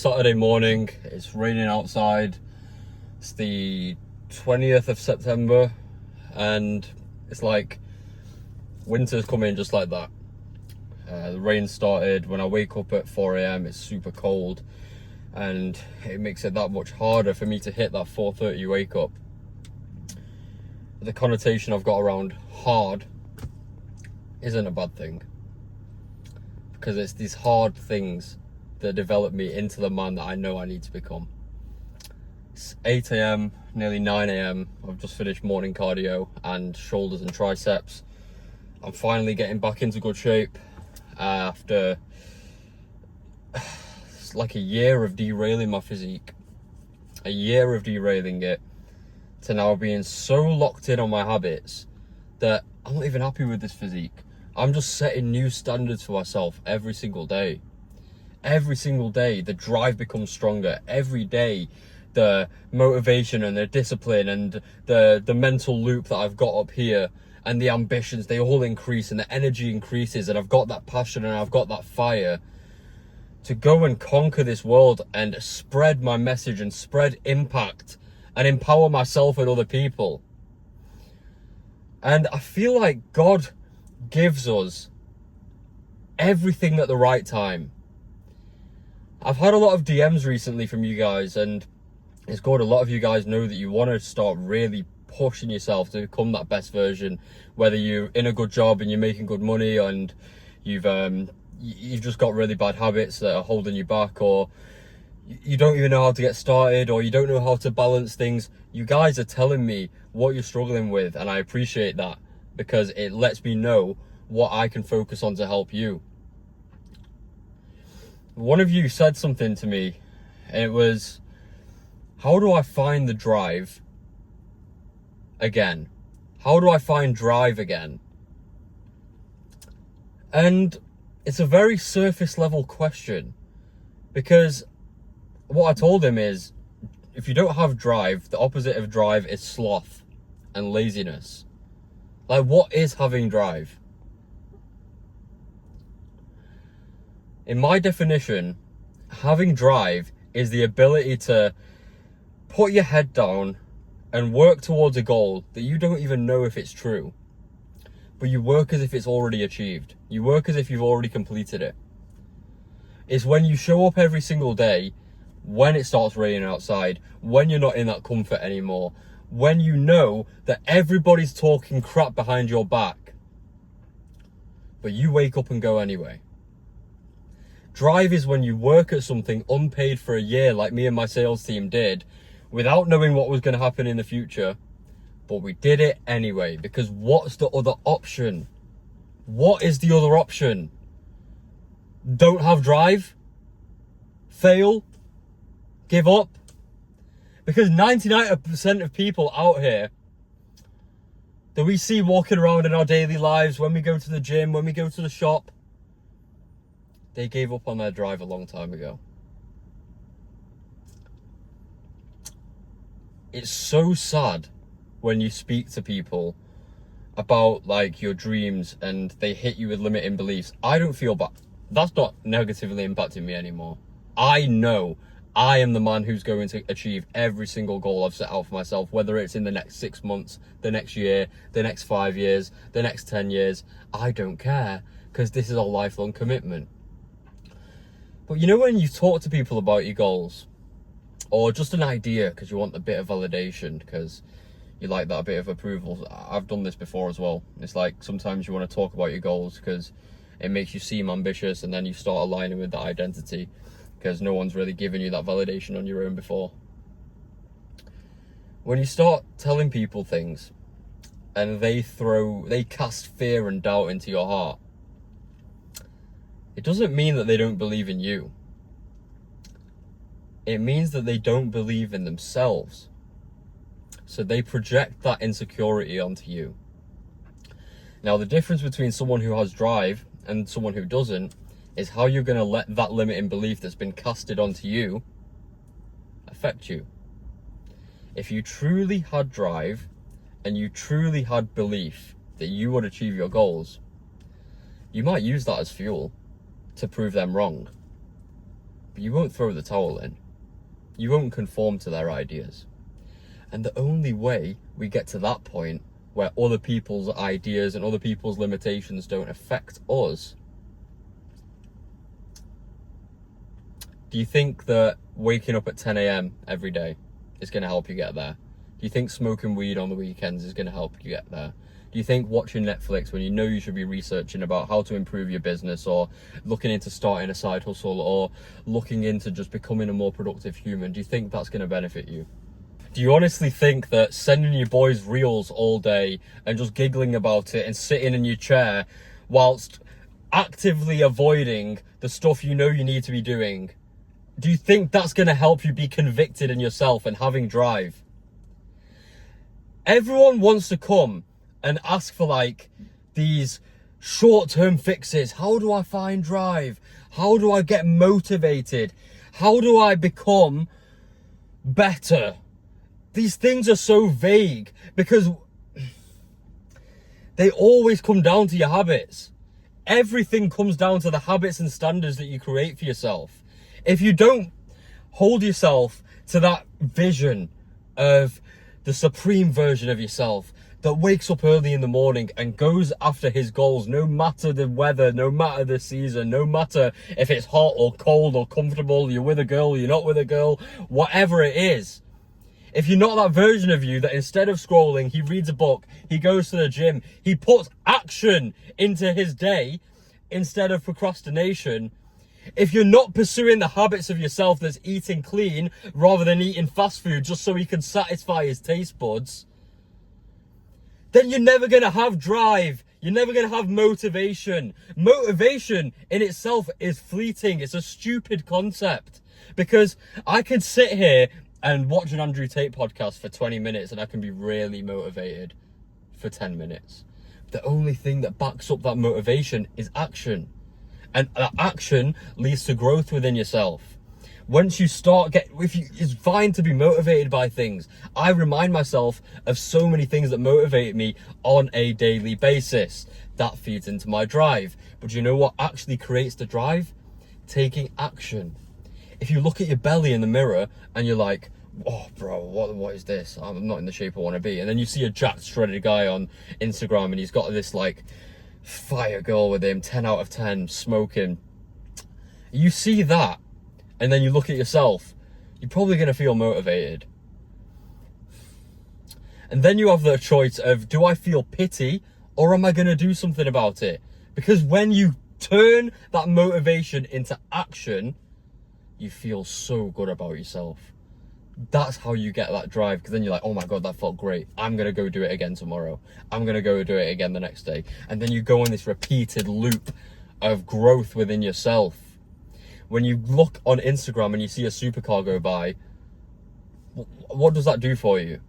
Saturday morning, it's raining outside. It's the 20th of September, and it's like winter's coming just like that. The rain started. When I wake up at 4 a.m, it's super cold, and it makes it that much harder for me to hit that 4:30 wake up. The connotation I've got around hard isn't a bad thing, because it's these hard things that develop me into the man that I know I need to become. It's 8 a.m, nearly 9 a.m. I've just finished morning cardio and shoulders and triceps. I'm finally getting back into good shape after like a year of derailing my physique. A year of derailing it to now being so locked in on my habits that I'm not even happy with this physique. I'm just setting new standards for myself every single day. Every single day, the drive becomes stronger. Every day, the motivation and the discipline and the mental loop that I've got up here and the ambitions, they all increase and the energy increases, and I've got that passion and I've got that fire to go and conquer this world and spread my message and spread impact and empower myself and other people. And I feel like God gives us everything at the right time. I've had a lot of DMs recently from you guys, and it's good. A lot of you guys know that you want to start really pushing yourself to become that best version, whether you're in a good job and you're making good money and you've just got really bad habits that are holding you back, or you don't even know how to get started, or you don't know how to balance things. You guys are telling me what you're struggling with, and I appreciate that, because it lets me know what I can focus on to help you. One of you said something to me, and it was, how do I find the drive again? How do I find drive again? And it's a very surface level question, because what I told him is, if you don't have drive, the opposite of drive is sloth and laziness. Like, what is having drive? In my definition, having drive is the ability to put your head down and work towards a goal that you don't even know if it's true, but you work as if it's already achieved. You work as if you've already completed it. It's when you show up every single day, when it starts raining outside, when you're not in that comfort anymore, when you know that everybody's talking crap behind your back, but you wake up and go anyway. Drive is when you work at something unpaid for a year, like me and my sales team did, without knowing what was going to happen in the future, but we did it anyway, because what's the other option? What is the other option? Don't have drive? Fail? Give up? Because 99% of people out here that we see walking around in our daily lives, when we go to the gym, when we go to the shop, they gave up on their drive a long time ago. It's so sad when you speak to people about like your dreams and they hit you with limiting beliefs. I don't feel bad. That's not negatively impacting me anymore. I know I am the man who's going to achieve every single goal I've set out for myself, whether it's in the next 6 months, the next year, the next 5 years, the next 10 years. I don't care, because this is a lifelong commitment. But you know, when you talk to people about your goals, or just an idea because you want a bit of validation, because you like that bit of approval. I've done this before as well. It's like sometimes you want to talk about your goals because it makes you seem ambitious, and then you start aligning with that identity because no one's really given you that validation on your own before. When you start telling people things and they cast fear and doubt into your heart, it doesn't mean that they don't believe in you. It means that they don't believe in themselves. So they project that insecurity onto you. Now, the difference between someone who has drive and someone who doesn't is how you're going to let that limiting belief that's been casted onto you affect you. If you truly had drive and you truly had belief that you would achieve your goals, you might use that as fuel to prove them wrong. but you won't throw the towel in. You won't conform to their ideas. And the only way we get to that point where other people's ideas and other people's limitations don't affect us. Do you think that waking up at 10 a.m. every day is going to help you get there? Do you think smoking weed on the weekends is going to help you get there? Do you think watching Netflix when you know you should be researching about how to improve your business, or looking into starting a side hustle, or looking into just becoming a more productive human, do you think that's going to benefit you? Do you honestly think that sending your boys reels all day and just giggling about it and sitting in your chair whilst actively avoiding the stuff you know you need to be doing, do you think that's going to help you be convicted in yourself and having drive? Everyone wants to come and ask for like these short-term fixes. How do I find drive? How do I get motivated? How do I become better? These things are so vague because they always come down to your habits. Everything comes down to the habits and standards that you create for yourself. If you don't hold yourself to that vision of the supreme version of yourself that wakes up early in the morning and goes after his goals, no matter the weather, no matter the season, no matter if it's hot or cold or comfortable, you're with a girl, you're not with a girl, whatever it is. If you're not that version of you that instead of scrolling, he reads a book, he goes to the gym, he puts action into his day instead of procrastination. If you're not pursuing the habits of yourself that's eating clean rather than eating fast food just so he can satisfy his taste buds, then you're never going to have drive. You're never going to have motivation. Motivation in itself is fleeting. It's a stupid concept, because I can sit here and watch an Andrew Tate podcast for 20 minutes and I can be really motivated for 10 minutes. The only thing that backs up that motivation is action. And that action leads to growth within yourself. Once you start it's fine to be motivated by things. I remind myself of so many things that motivate me on a daily basis. That feeds into my drive. But you know what actually creates the drive? Taking action. If you look at your belly in the mirror and you're like, oh bro, what is this? I'm not in the shape I want to be. And then you see a jacked, shredded guy on Instagram and he's got this like fire girl with him, 10 out of 10, smoking. You see that, and then you look at yourself, you're probably going to feel motivated. And then you have the choice of, do I feel pity or am I going to do something about it? Because when you turn that motivation into action, you feel so good about yourself. That's how you get that drive, because then you're like, oh my God, that felt great. I'm going to go do it again tomorrow. I'm going to go do it again the next day. And then you go in this repeated loop of growth within yourself. When you look on Instagram and you see a supercar go by, what does that do for you?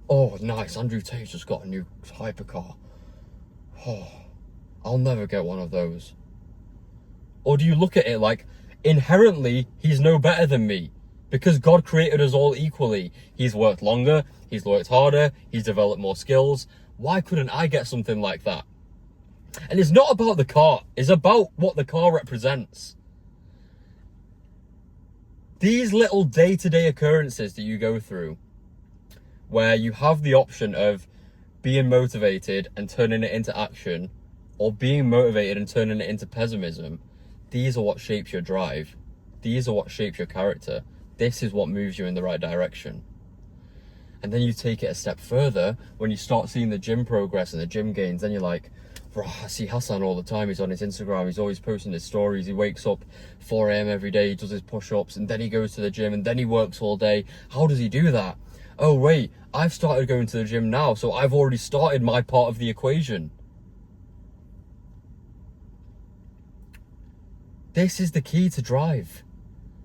Oh, nice, Andrew Tate's just got a new hypercar. Oh, I'll never get one of those. Or do you look at it like, inherently, he's no better than me? Because God created us all equally. He's worked longer, he's worked harder, he's developed more skills. Why couldn't I get something like that? And it's not about the car, it's about what the car represents. These little day-to-day occurrences that you go through, where you have the option of being motivated and turning it into action, or being motivated and turning it into pessimism, these are what shapes your drive. These are what shapes your character. This is what moves you in the right direction. And then you take it a step further when you start seeing the gym progress and the gym gains. Then you're like, bro, I see Hassan all the time. He's on his Instagram. He's always posting his stories. He wakes up 4 a.m. every day. He does his push-ups and then he goes to the gym and then he works all day. How does he do that? Oh, wait, I've started going to the gym now. So I've already started my part of the equation. This is the key to drive.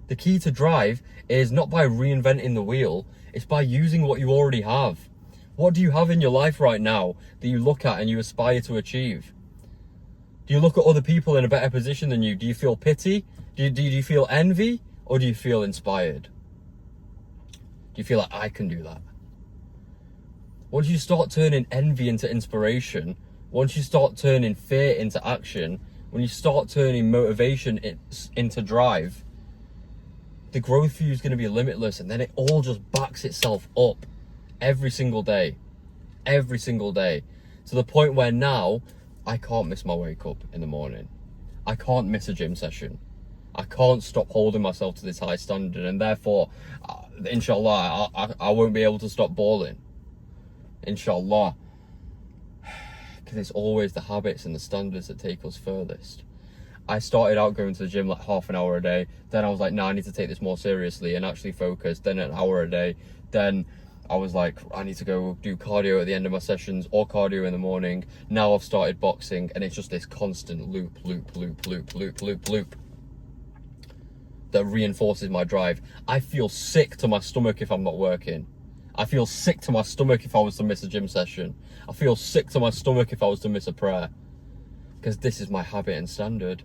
The key to drive is not by reinventing the wheel, it's by using what you already have. What do you have in your life right now that you look at and you aspire to achieve? Do you look at other people in a better position than you? Do you feel pity? Do you feel envy? Or do you feel inspired? Do you feel like I can do that? Once you start turning envy into inspiration, once you start turning fear into action, when you start turning motivation into drive, the growth for you is going to be limitless, and then it all just backs itself up every single day, to the point where now I can't miss my wake up in the morning. I can't miss a gym session. I can't stop holding myself to this high standard, and therefore, inshallah, I won't be able to stop balling. Inshallah. Because it's always the habits and the standards that take us furthest. I started out going to the gym like half an hour a day. Then I was like, no, I need to take this more seriously and actually focus. Then an hour a day. Then I was like, I need to go do cardio at the end of my sessions or cardio in the morning. Now I've started boxing, and it's just this constant loop that reinforces my drive. I feel sick to my stomach if I'm not working. I feel sick to my stomach if I was to miss a gym session. I feel sick to my stomach if I was to miss a prayer. Because this is my habit and standard.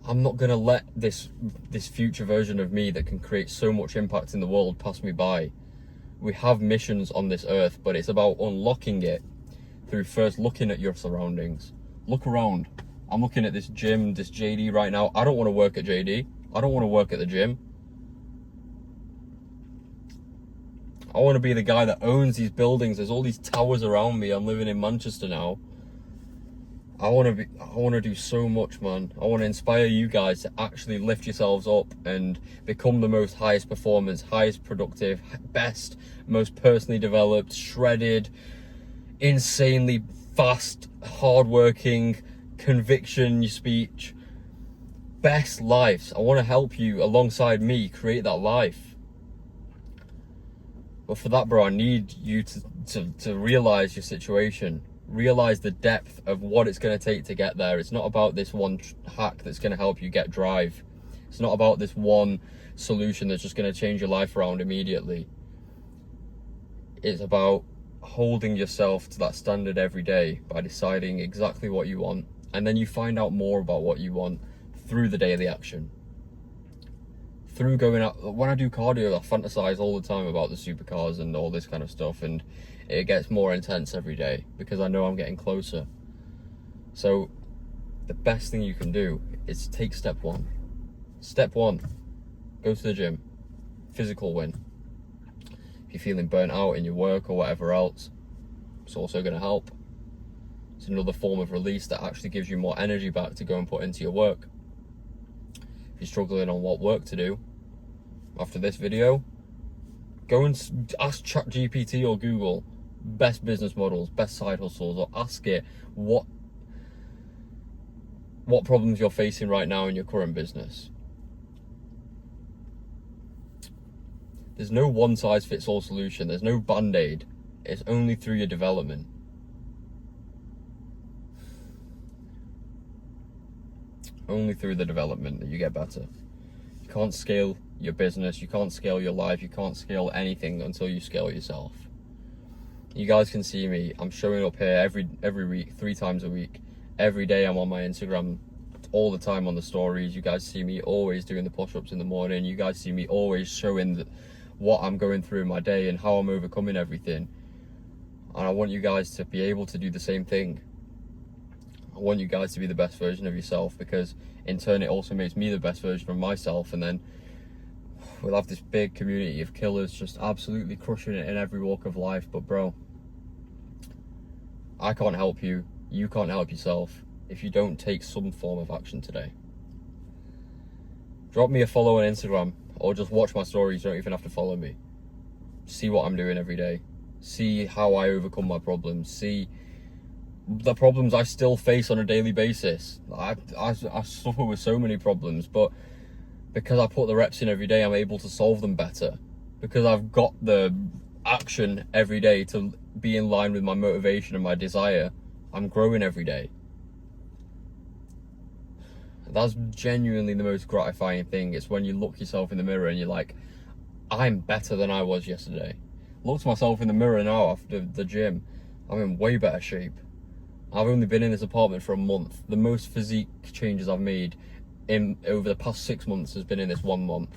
I'm not going to let this future version of me that can create so much impact in the world pass me by. We have missions on this earth, but it's about unlocking it through first looking at your surroundings. Look around. I'm looking at this gym, this JD right now. I don't want to work at JD. I don't want to work at the gym. I want to be the guy that owns these buildings. There's all these towers around me. I'm living in Manchester now. I want to do so much, man. I want to inspire you guys to actually lift yourselves up and become the most highest performance, highest productive, best, most personally developed, shredded, insanely fast, hardworking, conviction speech, best lives. I want to help you alongside me create that life. But for that, bro, I need you to realize your situation. Realize the depth of what it's going to take to get there. It's not about this one hack that's going to help you get drive. It's not about this one solution that's just going to change your life around immediately. It's about holding yourself to that standard every day by deciding exactly what you want, and then you find out more about what you want through the daily action. Through going out, when I do cardio, I fantasize all the time about the supercars and all this kind of stuff, and it gets more intense every day because I know I'm getting closer. So the best thing you can do is take step one. Step one, go to the gym. Physical win. If you're feeling burnt out in your work or whatever else, it's also going to help. It's another form of release that actually gives you more energy back to go and put into your work. If you're struggling on what work to do, after this video, go and ask ChatGPT or Google best business models, best side hustles, or ask it what problems you're facing right now in your current business. There's no one size fits all solution. There's no band-aid. It's only through your development. Only through the development that you get better. You can't scale your business, you can't scale your life, you can't scale anything until you scale yourself. You guys can see me. I'm showing up here every week, 3 times a week. Every day I'm on my Instagram, all the time on the stories. You guys see me always doing the push-ups in the morning. You guys see me always showing what I'm going through in my day and how I'm overcoming everything. And I want you guys to be able to do the same thing. I want you guys to be the best version of yourself, because in turn it also makes me the best version of myself, and then we'll have this big community of killers just absolutely crushing it in every walk of life. But bro, I can't help you, you can't help yourself if you don't take some form of action today. Drop me a follow on Instagram, or just watch my stories. You don't even have to follow me. See what I'm doing every day. See how I overcome my problems. See the problems I still face on a daily basis. I suffer with so many problems, but because I put the reps in every day, I'm able to solve them better. Because I've got the action every day to be in line with my motivation and my desire, I'm growing every day. That's genuinely the most gratifying thing. It's when you look yourself in the mirror and you're like, I'm better than I was yesterday. Look to myself in the mirror now after the gym, I'm in way better shape. I've only been in this apartment for a month. The most physique changes I've made over the past 6 months has been in this 1 month.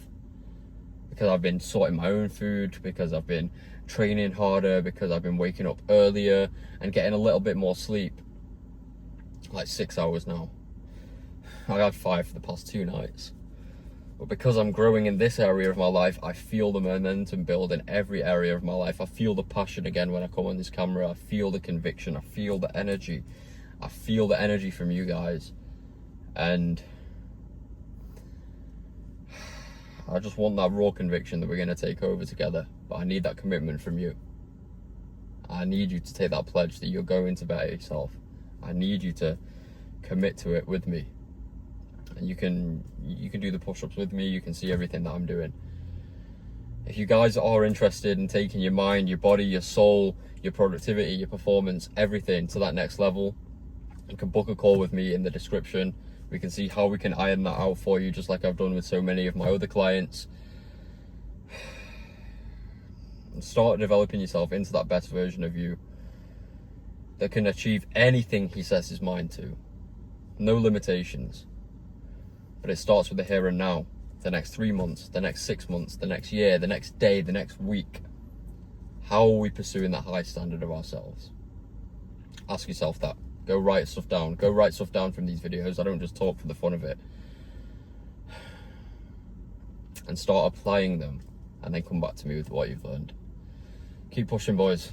Because I've been sorting my own food, because I've been training harder, because I've been waking up earlier and getting a little bit more sleep. Like 6 hours now. I had 5 for the past 2 nights. But because I'm growing in this area of my life, I feel the momentum build in every area of my life. I feel the passion again when I come on this camera. I feel the conviction. I feel the energy. I feel the energy from you guys. And I just want that raw conviction that we're going to take over together. But I need that commitment from you. I need you to take that pledge that you're going to better yourself. I need you to commit to it with me. And you can do the push-ups with me. You can see everything that I'm doing. If you guys are interested in taking your mind, your body, your soul, your productivity, your performance, everything to that next level, you can book a call with me in the description. We can see how we can iron that out for you, just like I've done with so many of my other clients. And start developing yourself into that best version of you that can achieve anything he sets his mind to. No limitations. But it starts with the here and now. The next 3 months, the next 6 months, the next year, the next day, the next week. How are we pursuing that high standard of ourselves? Ask yourself that. Go write stuff down. Go write stuff down from these videos. I don't just talk for the fun of it. And start applying them. And then come back to me with what you've learned. Keep pushing, boys.